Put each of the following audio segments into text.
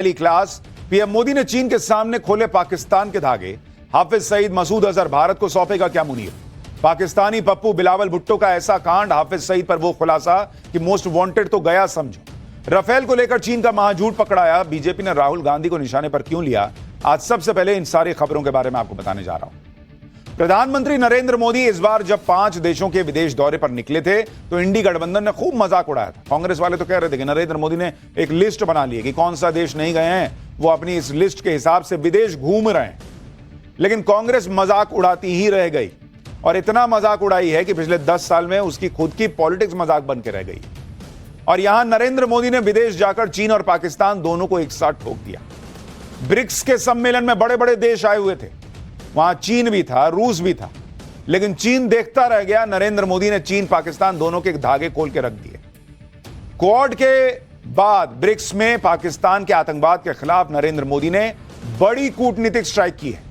पहली class. PM Modi ने चीन के सामने खोले पाकिस्तान के धागे। हाफिज सईद, मसूद अजहर भारत को सौंपेगा क्या मुनीर? पाकिस्तानी पप्पू बिलावल भुट्टो का ऐसा कांड, हाफिज सईद पर वो खुलासा कि मोस्ट वांटेड तो गया समझो। राफेल को लेकर चीन का महाझूठ पकड़ाया। बीजेपी ने राहुल गांधी को निशाने पर क्यों लिया? आज सबसे पहले इन सारी खबरों के बारे में आपको बताने जा रहा हूं। प्रधानमंत्री नरेंद्र मोदी इस बार जब 5 देशों के विदेश दौरे पर निकले थे तो इंडी गठबंधन ने खूब मजाक उड़ाया था। कांग्रेस वाले तो कह रहे थे कि नरेंद्र मोदी ने एक लिस्ट बना ली है कि कौन सा देश नहीं गए हैं, वो अपनी इस लिस्ट के हिसाब से विदेश घूम रहे हैं। लेकिन कांग्रेस मजाक उड़ाती ही रह गई और इतना मजाक उड़ाई है कि पिछले 10 साल में उसकी खुद की पॉलिटिक्स मजाक बन के रह गई। और यहां नरेंद्र मोदी ने विदेश जाकर चीन और पाकिस्तान दोनों को एक साथ ठोक दिया। ब्रिक्स के सम्मेलन में बड़े बड़े देश आए हुए थे, वहां चीन भी था, रूस भी था, लेकिन चीन देखता रह गया। नरेंद्र मोदी ने चीन पाकिस्तान दोनों के धागे खोल के रख दिए। क्वाड के बाद ब्रिक्स में पाकिस्तान के आतंकवाद के खिलाफ नरेंद्र मोदी ने बड़ी कूटनीतिक स्ट्राइक की है।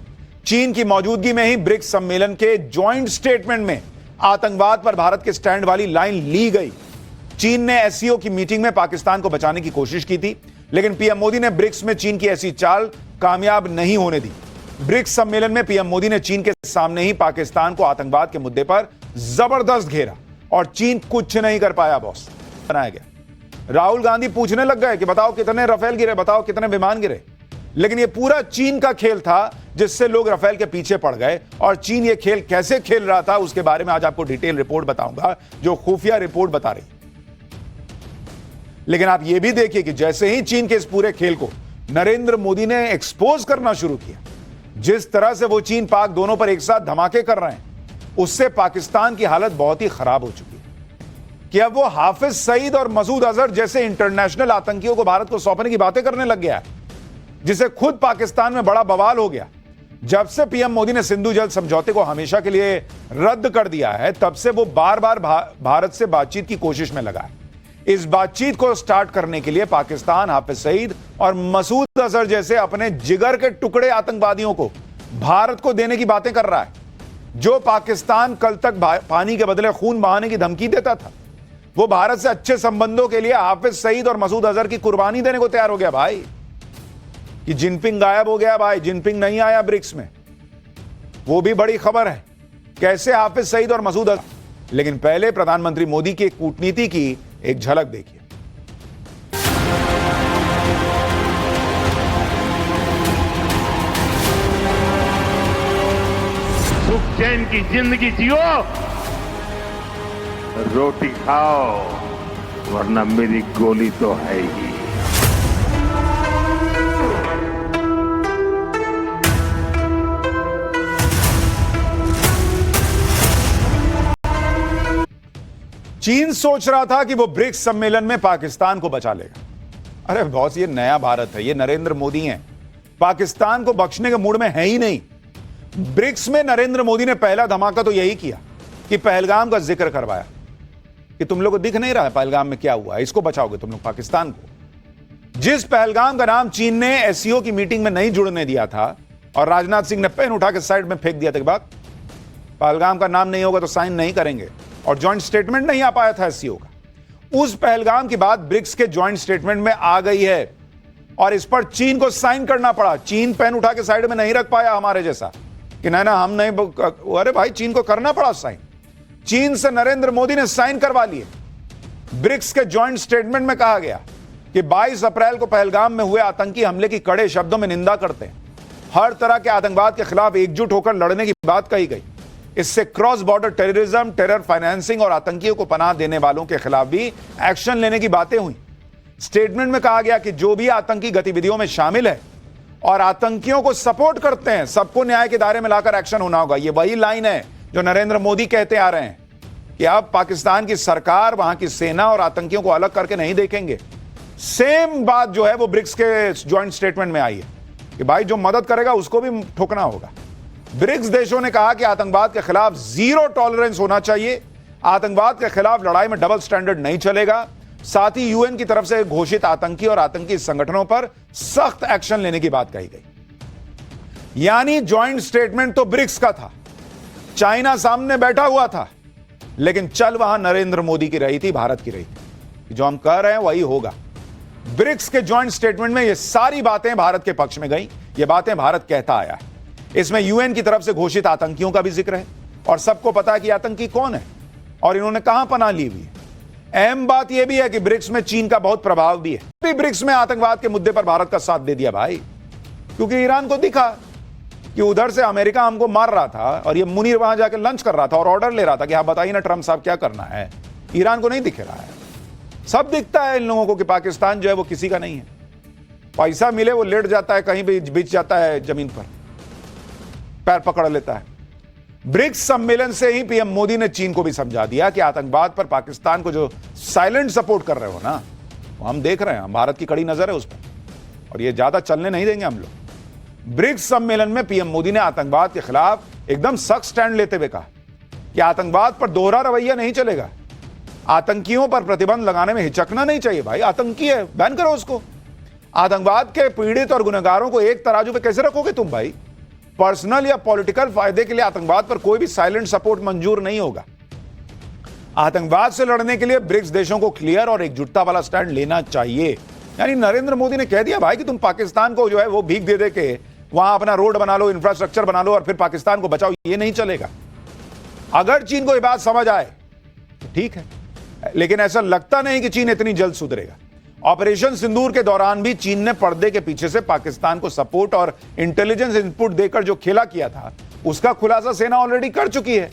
चीन की मौजूदगी में ही ब्रिक्स सम्मेलन के ज्वाइंट स्टेटमेंट में आतंकवाद पर भारत के स्टैंड वाली लाइन ली गई। चीन ने एससीओ की मीटिंग में पाकिस्तान को बचाने की कोशिश की थी, लेकिन पीएम मोदी ने ब्रिक्स में चीन की ऐसी चाल कामयाब नहीं होने दी। ब्रिक्स सम्मेलन में पीएम मोदी ने चीन के सामने ही पाकिस्तान को आतंकवाद के मुद्दे पर जबरदस्त घेरा और चीन कुछ नहीं कर पाया। बॉस बनाया गया। राहुल गांधी पूछने लग गए कि बताओ कितने राफेल गिरे, बताओ कितने विमान गिरे। लेकिन यह पूरा चीन का खेल था जिससे लोग राफेल के पीछे पड़ गए। और चीन यह खेल कैसे खेल रहा था उसके बारे में आज आपको डिटेल रिपोर्ट बताऊंगा, जो खुफिया रिपोर्ट बता रही। लेकिन आप यह भी देखिए कि जैसे ही चीन के इस पूरे खेल को नरेंद्र मोदी ने एक्सपोज करना शुरू किया, जिस तरह से वो चीन पाक दोनों पर एक साथ धमाके कर रहे हैं, उससे पाकिस्तान की हालत बहुत ही खराब हो चुकी है कि अब वो हाफिज सईद और मसूद अजहर जैसे इंटरनेशनल आतंकियों को भारत को सौंपने की बातें करने लग गया है, जिसे खुद पाकिस्तान में बड़ा बवाल हो गया। जब से पीएम मोदी ने सिंधु जल समझौते को हमेशा के लिए रद्द कर दिया है, तब से वो बार बार भारत से बातचीत की कोशिश में लगा है। इस बातचीत को स्टार्ट करने के लिए पाकिस्तान हाफिज सईद और मसूद अजहर जैसे अपने जिगर के टुकड़े आतंकवादियों को भारत को देने की बातें कर रहा है। जो पाकिस्तान कल तक पानी के बदले खून बहाने की धमकी देता था, वो भारत से अच्छे संबंधों के लिए हाफिज सईद और मसूद अजहर की कुर्बानी देने को तैयार हो गया। भाई कि जिनपिंग गायब हो गया, भाई जिनपिंग नहीं आया ब्रिक्स में, वो भी बड़ी खबर है। कैसे हाफिज सईद और मसूद अजहर। लेकिन पहले प्रधानमंत्री मोदी की कूटनीति की एक झलक देखिए। सुख चैन की जिंदगी जियो, रोटी खाओ, वरना मेरी गोली तो है ही। चीन सोच रहा था कि वो ब्रिक्स सम्मेलन में पाकिस्तान को बचा लेगा। अरे बॉस, ये नया भारत है, ये नरेंद्र मोदी हैं, पाकिस्तान को बख्शने के मूड में है ही नहीं। ब्रिक्स में नरेंद्र मोदी ने पहला धमाका तो यही किया कि पहलगाम का जिक्र करवाया कि तुम लोग को दिख नहीं रहा है पहलगाम में क्या हुआ, इसको बचाओगे तुम लोग पाकिस्तान को। जिस पहलगाम का नाम चीन ने एससीओ की मीटिंग में नहीं जुड़ने दिया था और राजनाथ सिंह ने पेन उठा के साइड में फेंक दिया था कि बात पहलगाम का नाम नहीं होगा तो साइन नहीं करेंगे, और ज्वाइंट स्टेटमेंट नहीं आ पाया था एससीओ का। उस पहलगाम की बात ब्रिक्स के ज्वाइंट स्टेटमेंट में आ गई है और इस पर चीन को साइन करना पड़ा। चीन पेन उठा के साइड में नहीं रख पाया हमारे जैसा कि ना हम नहीं। अरे भाई, चीन को करना पड़ा साइन। चीन से नरेंद्र मोदी ने साइन करवा लिए। ब्रिक्स के ज्वाइंट स्टेटमेंट में कहा गया कि 22 अप्रैल को पहलगाम में हुए आतंकी हमले की कड़े शब्दों में निंदा करते हैं। हर तरह के आतंकवाद के खिलाफ एकजुट होकर लड़ने की बात कही गई। इससे cross border terrorism, terror financing और आतंकियों को पनाह देने वालों के खिलाफ भी एक्शन लेने की बातें हुई। स्टेटमेंट में कहा गया कि जो भी आतंकी गतिविधियों में शामिल है और आतंकियों को सपोर्ट करते हैं, सबको न्याय के दायरे में लाकर एक्शन होना होगा। यह वही लाइन है जो नरेंद्र मोदी कहते आ रहे हैं कि अब पाकिस्तान की सरकार, वहां की सेना और आतंकियों को अलग करके नहीं देखेंगे। सेम बात जो है वो ब्रिक्स के ज्वाइंट स्टेटमेंट में आई है कि भाई जो मदद करेगा उसको भी ठोकना होगा। ब्रिक्स देशों ने कहा कि आतंकवाद के खिलाफ जीरो टॉलरेंस होना चाहिए, आतंकवाद के खिलाफ लड़ाई में डबल स्टैंडर्ड नहीं चलेगा। साथ ही यूएन की तरफ से घोषित आतंकी और आतंकी संगठनों पर सख्त एक्शन लेने की बात कही गई। यानी ज्वाइंट स्टेटमेंट तो ब्रिक्स का था, चाइना सामने बैठा हुआ था, लेकिन चल वहां नरेंद्र मोदी की रही थी, भारत की रही थी। जो हम कह रहे हैं वही होगा। ब्रिक्स के जॉइंट स्टेटमेंट में ये सारी बातें भारत के पक्ष में गई। ये बातें भारत कहता आया है। इसमें यूएन की तरफ से घोषित आतंकियों का भी जिक्र है और सबको पता है कि आतंकी कौन है और इन्होंने कहां पनाह ली हुई है। अहम बात यह भी है कि ब्रिक्स में चीन का बहुत प्रभाव भी है। ब्रिक्स में आतंकवाद के मुद्दे पर भारत का साथ दे दिया भाई, क्योंकि ईरान को दिखा कि उधर से अमेरिका हमको मार रहा था और ये मुनीर वहां जाकर लंच कर रहा था और ऑर्डर ले रहा था कि आप बताइए ना ट्रंप साहब क्या करना है। ईरान को नहीं दिख रहा है, सब दिखता है इन लोगों को कि पाकिस्तान जो है वो किसी का नहीं है। पैसा मिले वो लेट जाता है, कहीं भी बिछ जाता है जमीन पर, पैर पकड़ लेता है। ब्रिक्स सम्मेलन से ही पीएम मोदी ने चीन को भी समझा दिया कि आतंकवाद पर पाकिस्तान को जो साइलेंट सपोर्ट कर रहे हो ना, वो हम देख रहे हैं, भारत की कड़ी नजर है उस पर और ये ज्यादा चलने नहीं देंगे हम लोग। ब्रिक्स सम्मेलन में पीएम मोदी ने आतंकवाद के खिलाफ एकदम सख्त स्टैंड लेते हुए कहा कि आतंकवाद पर दोहरा रवैया नहीं चलेगा। आतंकियों पर प्रतिबंध लगाने में हिचकना नहीं चाहिए भाई, आतंकी है बैन करो उसको। आतंकवाद के पीड़ित और गुनहगारों को एक तराजू पे कैसे रखोगे तुम भाई? पर्सनल या पॉलिटिकल फायदे के लिए आतंकवाद पर कोई भी साइलेंट सपोर्ट मंजूर नहीं होगा। आतंकवाद से लड़ने के लिए ब्रिक्स देशों को क्लियर और एकजुटता वाला स्टैंड लेना चाहिए। यानी नरेंद्र मोदी ने कह दिया भाई कि तुम पाकिस्तान को जो है वो भीख दे दे के वहां अपना रोड बना लो, इंफ्रास्ट्रक्चर बना लो और फिर पाकिस्तान को बचाओ, ये नहीं चलेगा। अगर चीन को यह बात समझ आए तो ठीक है, लेकिन ऐसा लगता नहीं कि चीन इतनी जल्द सुधरेगा। ऑपरेशन सिंदूर के दौरान भी चीन ने पर्दे के पीछे से पाकिस्तान को सपोर्ट और इंटेलिजेंस इनपुट देकर जो खेला किया था उसका खुलासा सेना ऑलरेडी कर चुकी है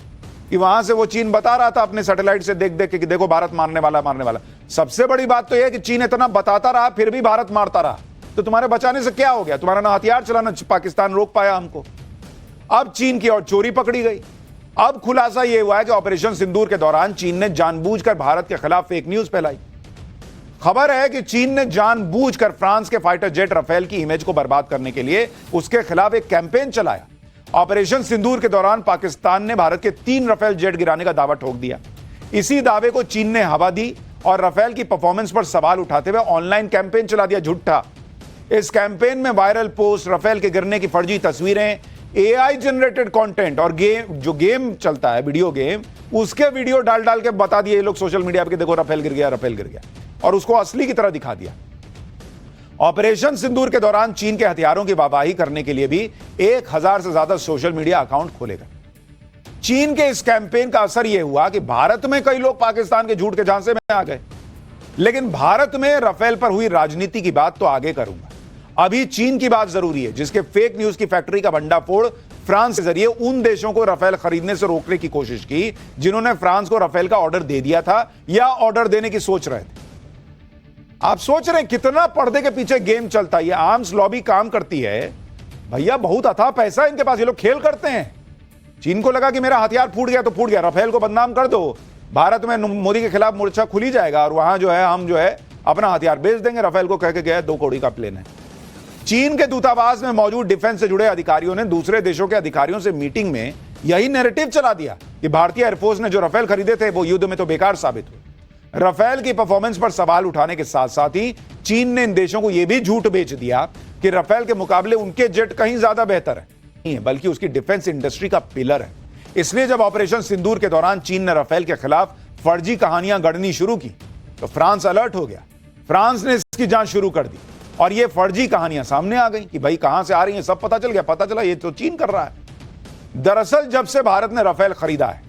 कि वहां से वो चीन बता रहा था अपने सैटेलाइट से देख देख के कि देखो भारत मारने वाला। सबसे बड़ी बात तो यह कि चीन इतना बताता रहा फिर भी भारत मारता रहा, तो तुम्हारे बचाने से क्या हो गया? तुम्हारा ना हथियार चलाना पाकिस्तान रोक पाया हमको। अब चीन की और चोरी पकड़ी गई। अब खुलासा यह हुआ है कि ऑपरेशन सिंदूर के दौरान चीन ने जानबूझकर भारत के खिलाफ फेक न्यूज फैलाई। खबर है कि चीन ने जानबूझकर फ्रांस के फाइटर जेट राफेल की इमेज को बर्बाद करने के लिए उसके खिलाफ एक कैंपेन चलाया। ऑपरेशन सिंदूर के दौरान पाकिस्तान ने भारत के 3 राफेल जेट गिराने का दावा ठोक दिया। इसी दावे को चीन ने हवा दी और राफेल की परफॉर्मेंस पर सवाल उठाते हुए ऑनलाइन कैंपेन चला दिया झूठा। इस कैंपेन में वायरल पोस्ट, राफेल के गिरने की फर्जी तस्वीरें, एआई जनरेटेड कंटेंट और गेम चलता है, वीडियो गेम, उसके वीडियो डाल डाल के बता दिए ये लोग सोशल मीडिया पे कि देखो राफेल गिर गया और उसको असली की तरह दिखा दिया। ऑपरेशन सिंदूर के दौरान चीन के हथियारों की वाहवाही करने के लिए भी 1000 से ज्यादा सोशल मीडिया अकाउंट खोलेगा। चीन के इस कैंपेन का असर यह हुआ कि भारत में कई लोग पाकिस्तान के झूठ के झांसे में आ गए। लेकिन भारत में राफेल पर हुई राजनीति की बात तो आगे करूंगा, अभी चीन की बात जरूरी है, जिसके फेक न्यूज की फैक्ट्री का भंडाफोड़ फ्रांस के जरिए उन देशों को राफेल खरीदने से रोकने की कोशिश की जिन्होंने फ्रांस को राफेल का ऑर्डर दे दिया था या ऑर्डर देने की सोच रहे थे। आप सोच रहे हैं कितना पर्दे के पीछे गेम चलता है। ये आर्म्स लॉबी काम करती है भैया, बहुत अथाह पैसा है इनके पास, ये लोग खेल करते हैं। चीन को लगा कि मेरा हथियार फूट गया तो फूट गया, राफेल को बदनाम कर दो, भारत में मोदी के खिलाफ मोर्चा खुली जाएगा और वहां जो है हम जो है अपना हथियार बेच देंगे। राफेल को कह के गया 2 करोड़ का प्लेन है। चीन के दूतावास में मौजूद डिफेंस से जुड़े अधिकारियों ने दूसरे देशों के अधिकारियों से मीटिंग में यही नैरेटिव चला दिया कि भारतीय एयरफोर्स ने जो राफेल खरीदे थे वो युद्ध में तो बेकार साबित हुए। राफेल की परफॉर्मेंस पर सवाल उठाने के साथ साथ ही चीन ने इन देशों को यह भी झूठ बेच दिया कि राफेल के मुकाबले उनके जेट कहीं ज्यादा बेहतर है, बल्कि उसकी डिफेंस इंडस्ट्री का पिलर है। इसलिए जब ऑपरेशन सिंदूर के दौरान चीन ने राफेल के खिलाफ फर्जी कहानियां गढ़नी शुरू की तो फ्रांस अलर्ट हो गया। फ्रांस ने इसकी जांच शुरू कर दी और ये फर्जी कहानियां सामने आ गई कि भाई कहां से आ रही हैं, सब पता चल गया। पता चला ये तो चीन कर रहा है। दरअसल जब से भारत ने राफेल खरीदा है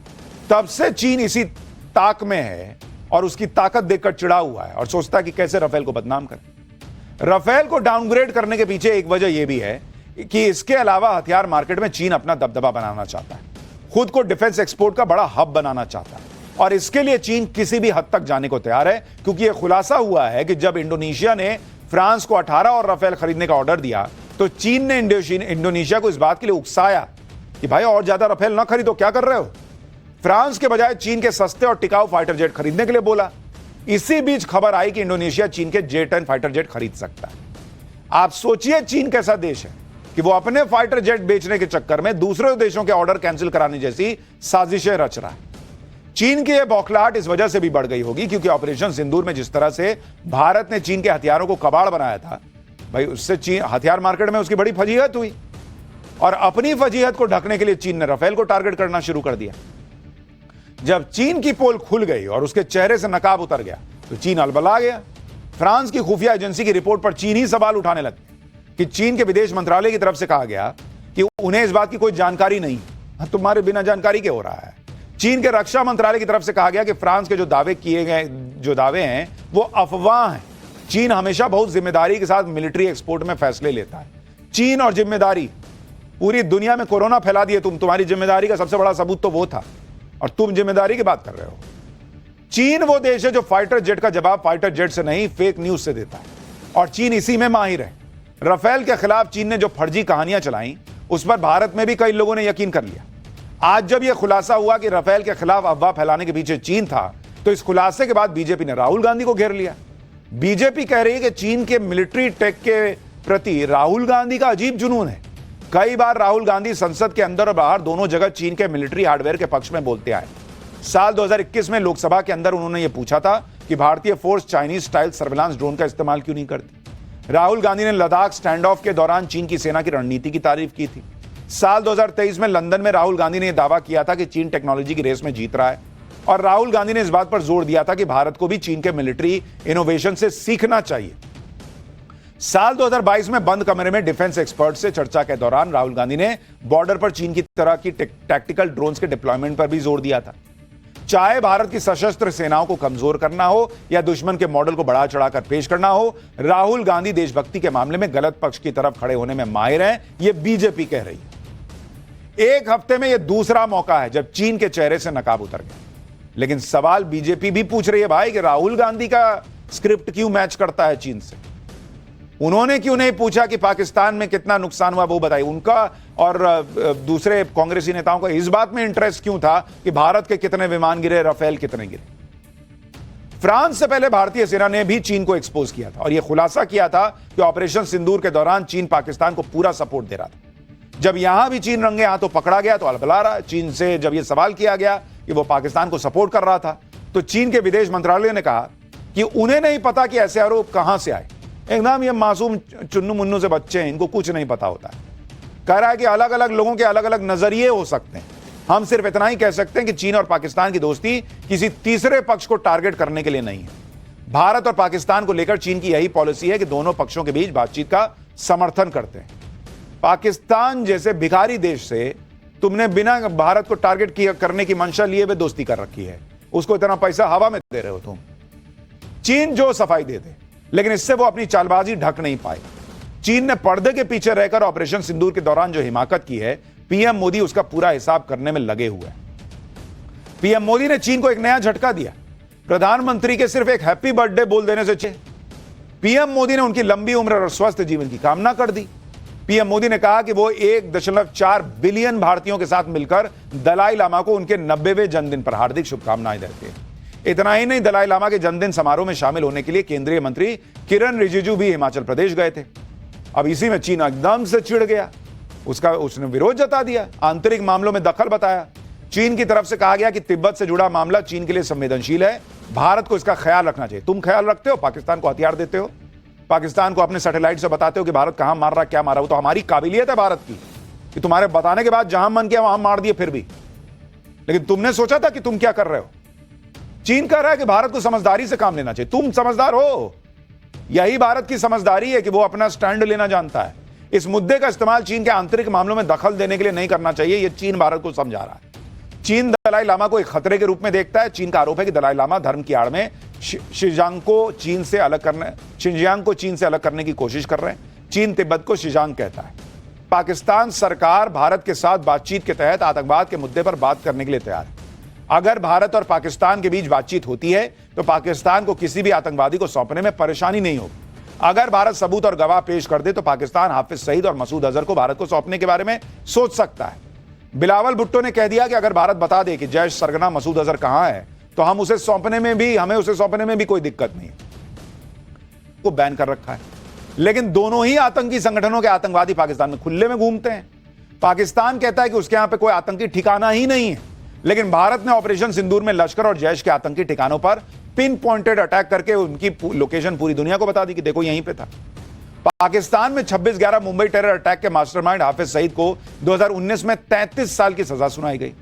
तब से चीन इसी ताक में है और उसकी ताकत देखकर चिढ़ा हुआ है और सोचता है कि कैसे राफेल को बदनाम करे। राफेल को डाउनग्रेड करने के पीछे एक वजह यह भी है कि इसके अलावा हथियार मार्केट में चीन अपना दबदबा बनाना चाहता है, खुद को डिफेंस एक्सपोर्ट का बड़ा हब बनाना चाहता है और इसके लिए चीन किसी भी हद तक जाने को तैयार है। क्योंकि यह खुलासा हुआ है कि जब इंडोनेशिया ने फ्रांस को 18 और राफेल खरीदने का ऑर्डर दिया तो चीन ने इंडोनेशिया को इस बात के लिए उकसाया कि भाई और ज्यादा राफेल ना खरीदो, क्या कर रहे हो। फ्रांस के बजाय चीन के सस्ते और टिकाऊ फाइटर जेट खरीदने के लिए बोला। इसी बीच खबर आई कि इंडोनेशिया चीन के J-10 फाइटर जेट खरीद सकता है। आप सोचिए चीन कैसा देश है कि वो अपने फाइटर जेट बेचने के चक्कर में दूसरे देशों के ऑर्डर कैंसिल कराने जैसी साजिशें रच रहा है। चीन की यह बौखलाहट इस वजह से भी बढ़ गई होगी क्योंकि ऑपरेशन सिंदूर में जिस तरह से भारत ने चीन के हथियारों को कबाड़ बनाया था, भाई उससे चीन हथियार मार्केट में उसकी बड़ी फजीहत हुई और अपनी फजीहत को ढकने के लिए चीन ने राफेल को टारगेट करना शुरू कर दिया। जब चीन की पोल खुल गई और उसके चेहरे से नकाब उतर गया तो चीन अलबला गया। फ्रांस की खुफिया एजेंसी की रिपोर्ट पर चीन ही सवाल उठाने लगते कि चीन के विदेश मंत्रालय की तरफ से कहा गया कि उन्हें इस बात की कोई जानकारी नहीं। तुम्हारे बिना जानकारी के हो रहा है। चीन के रक्षा मंत्रालय की तरफ से कहा गया कि फ्रांस के जो दावे हैं वो अफवाह हैं। चीन हमेशा बहुत जिम्मेदारी के साथ मिलिट्री एक्सपोर्ट में फैसले लेता है। चीन और जिम्मेदारी, पूरी दुनिया में कोरोना फैला दिए तुम्हारी जिम्मेदारी का सबसे बड़ा सबूत तो वो था, और तुम जिम्मेदारी की बात कर रहे हो। चीन वो देश है जो फाइटर जेट का जवाब फाइटर जेट से नहीं, फेक न्यूज से देता है, और चीन इसी में माहिर है। राफेल के खिलाफ चीन ने जो फर्जी कहानियां चलाई, उस पर भारत में भी कई लोगों ने यकीन कर लिया। आज जब यह खुलासा हुआ कि राफेल के खिलाफ अफवाह फैलाने के पीछे चीन था, तो इस खुलासे के बाद बीजेपी ने राहुल गांधी को घेर लिया। बीजेपी कह रही है कि चीन के मिलिट्री टेक के प्रति राहुल गांधी का अजीब जुनून है। कई बार राहुल गांधी संसद के अंदर और बाहर दोनों जगह चीन के मिलिट्री हार्डवेयर के पक्ष में बोलते आए। साल 2021 में लोकसभा के अंदर उन्होंने यह पूछा था कि भारतीय force Chinese style surveillance drone का इस्तेमाल क्यों नहीं करती। राहुल गांधी ने लद्दाख स्टैंड ऑफ के दौरान चीन की सेना की रणनीति की तारीफ की थी। साल 2023 में लंदन में राहुल गांधी ने यह दावा किया था कि चीन टेक्नोलॉजी की रेस में जीत रहा है, और राहुल गांधी ने इस बात पर जोर दिया था कि भारत को भी चीन के मिलिट्री इनोवेशन से सीखना चाहिए। साल 2022 में बंद कमरे में डिफेंस एक्सपर्ट से चर्चा के दौरान राहुल गांधी ने बॉर्डर पर चीन की तरह की टैक्टिकल ड्रोन्स के डिप्लॉयमेंट पर भी जोर दिया था। चाहे भारत की सशस्त्र सेनाओं को कमजोर करना हो या दुश्मन के मॉडल को बढ़ा चढ़ाकर पेश करना हो, राहुल गांधी देशभक्ति के मामले में गलत पक्ष की तरफ खड़े होने में माहिर हैं, यह बीजेपी कह रही है। एक हफ्ते में यह दूसरा मौका है जब चीन के चेहरे से नकाब उतर गया। लेकिन सवाल बीजेपी भी पूछ रही है, भाई, कि राहुल गांधी का स्क्रिप्ट क्यों मैच करता है चीन से। उन्होंने क्यों नहीं पूछा कि पाकिस्तान में कितना नुकसान हुआ, वो बताइए। उनका और दूसरे कांग्रेसी नेताओं का इस बात में इंटरेस्ट क्यों था कि भारत के कितने विमान गिरे, राफेल कितने गिरे। फ्रांस से पहले भारतीय सेना ने भी चीन को एक्सपोज किया था और यह खुलासा किया था कि ऑपरेशन सिंदूर के दौरान चीन पाकिस्तान को पूरा सपोर्ट दे रहा था। जब यहां भी चीन रंगे हाथों पकड़ा गया तो अलबला रहा। चीन से जब यह सवाल किया गया कि वो पाकिस्तान को सपोर्ट कर रहा था, तो चीन के विदेश मंत्रालय ने कहा कि उन्हें नहीं पता कि ऐसे आरोप कहां से आए। एकदम ये मासूम चुन्नू मुन्नू से बच्चे हैं, इनको कुछ नहीं पता होता है। कह रहा है कि अलग अलग लोगों के अलग अलग नजरिए हो सकते हैं। हम सिर्फ इतना ही कह सकते हैं कि चीन और पाकिस्तान की दोस्ती किसी तीसरे पक्ष को टारगेट करने के लिए नहीं है। भारत और पाकिस्तान को लेकर चीन की यही पॉलिसी है कि दोनों पक्षों के बीच बातचीत का समर्थन करते हैं। पाकिस्तान जैसे भिखारी देश से तुमने बिना भारत को टारगेट करने की मंशा लिए हुए दोस्ती कर रखी है। उसको इतना पैसा हवा में दे रहे हो तुम। चीन जो सफाई दे दे, लेकिन इससे वो अपनी चालबाजी ढक नहीं पाए। चीन ने पर्दे के पीछे रहकर ऑपरेशन सिंदूर के दौरान जो हिमाकत की है, पीएम मोदी उसका पूरा हिसाब करने में लगे हुए हैं। पीएम मोदी ने चीन को एक नया झटका दिया। प्रधानमंत्री के सिर्फ एक हैप्पी बर्थडे बोल देने से पीएम मोदी ने उनकी लंबी उम्र और स्वस्थ जीवन की कामना कर दी। पीएम मोदी ने कहा कि वो 1.4 बिलियन भारतीयों के साथ मिलकर दलाई लामा को उनके 90वें जन्मदिन पर हार्दिक शुभकामनाएं देते हैं। इतना ही नहीं, दलाई लामा के जन्मदिन समारोह में शामिल होने के लिए केंद्रीय मंत्री किरण रिजिजू भी हिमाचल प्रदेश गए थे। अब इसी में चीन एकदम से चिढ़ गया। उसने विरोध जता दिया, आंतरिक मामलों में दखल बताया। चीन की तरफ से कहा गया कि तिब्बत से जुड़ा मामला चीन के लिए संवेदनशील है, भारत को इसका ख्याल रखना चाहिए। तुम ख्याल रखते हो, पाकिस्तान को हथियार देते हो, पाकिस्तान को अपने सैटेलाइट से बताते हो कि भारत कहां मार रहा, क्या मारा। वो तो हमारी काबिलियत है भारत की कि तुम्हारे बताने के बाद जहां मन किया वहां मार दिए फिर भी। लेकिन तुमने सोचा था कि तुम क्या कर रहे हो। चीन कह रहा है कि भारत को समझदारी से काम लेना चाहिए। तुम समझदार हो, यही भारत की समझदारी है कि वो अपना स्टैंड लेना जानता है। इस मुद्दे का इस्तेमाल चीन के आंतरिक मामलों में दखल देने के लिए नहीं करना चाहिए। यह चीन भारत को समझा रहा है। चीन दलाई लामा को एक खतरे के रूप में देखता है। चीन का आरोप है कि दलाई लामा धर्म की आड़ में शिंजियांग को चीन से अलग करने की कोशिश कर रहे हैं। चीन तिब्बत को शिंजियांग कहता है। पाकिस्तान सरकार भारत के साथ बातचीत के तहत आतंकवाद के मुद्दे पर बात करने के लिए तैयार है। अगर भारत और पाकिस्तान के बीच बातचीत होती है तो पाकिस्तान को किसी भी आतंकवादी को सौंपने में परेशानी नहीं होगी। अगर भारत सबूत और गवाह पेश कर दे तो पाकिस्तान हाफिज सईद और मसूद अजहर को भारत को सौंपने के बारे में सोच सकता है। बिलावल भुट्टो ने कह दिया कि अगर भारत बता दे कि जैश सरगना मसूद अजहर कहां है तो हमें उसे सौंपने में भी कोई दिक्कत नहीं है। को बैन कर रखा है। लेकिन दोनों ही आतंकी संगठनों के आतंकवादी पाकिस्तान में खुले में घूमते हैं। पाकिस्तान कहता है कि उसके यहां पे कोई आतंकी ठिकाना ही नहीं है, लेकिन भारत ने ऑपरेशन सिंदूर में लश्कर और जैश के आतंकी ठिकानों पर पिन पॉइंटेड अटैक करके उनकी लोकेशन पूरी दुनिया को बता दी कि देखो यहीं पे था। पाकिस्तान में 26/11 मुंबई टेरर अटैक के मास्टरमाइंड हाफिज सईद को 2019 में 33 साल की सजा सुनाई गई।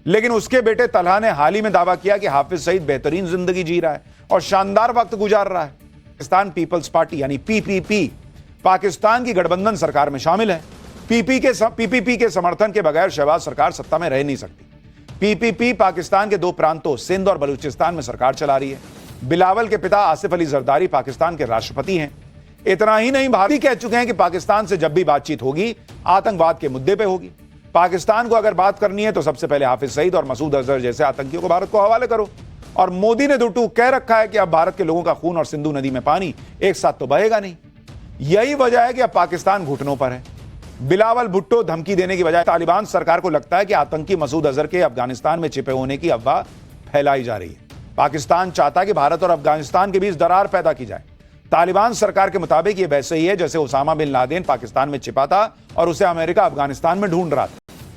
लेकिन उसके बेटे तलहा ने हाल ही में दावा किया कि हाफिज सईद बेहतरीन जिंदगी जी रहा है और शानदार वक्त गुजार रहा है। पाकिस्तान पीपल्स पार्टी यानी पीपीपी पाकिस्तान की गठबंधन सरकार में शामिल है। पीपीपी के समर्थन के बगैर शहबाज सरकार सत्ता में रह नहीं सकती। पीपीपी पाकिस्तान के दो प्रांतों सिंध और बलूचिस्तान में सरकार चला रही है। बिलावल के पिता आसिफ अली जरदारी पाकिस्तान के राष्ट्रपति हैं। इतना ही नहीं, भारत कह चुके हैं कि पाकिस्तान से जब भी बातचीत होगी आतंकवाद के मुद्दे पे होगी। पाकिस्तान को अगर बात करनी है तो सबसे पहले हाफिज सईद और मसूद अजहर जैसे आतंकियों को भारत को हवाले करो। और मोदी ने दो टूक कह रखा है कि अब भारत के लोगों का खून और सिंधु नदी में पानी एक साथ तो बहेगा नहीं। यही वजह है कि अब पाकिस्तान घुटनों पर है। बिलावल भुट्टो धमकी देने की बजाय तालिबान सरकार को लगता है कि आतंकी मसूद अजहर के अफगानिस्तान में छिपे होने की अफवाह फैलाई जा रही है। पाकिस्तान चाहता है कि भारत और अफगानिस्तान के बीच दरार पैदा की जाए। तालिबान सरकार के मुताबिक यह वैसे ही है जैसे ओसामा बिन लादेन पाकिस्तान में छिपा था और उसे अमेरिका अफगानिस्तान में ढूंढ रहा था।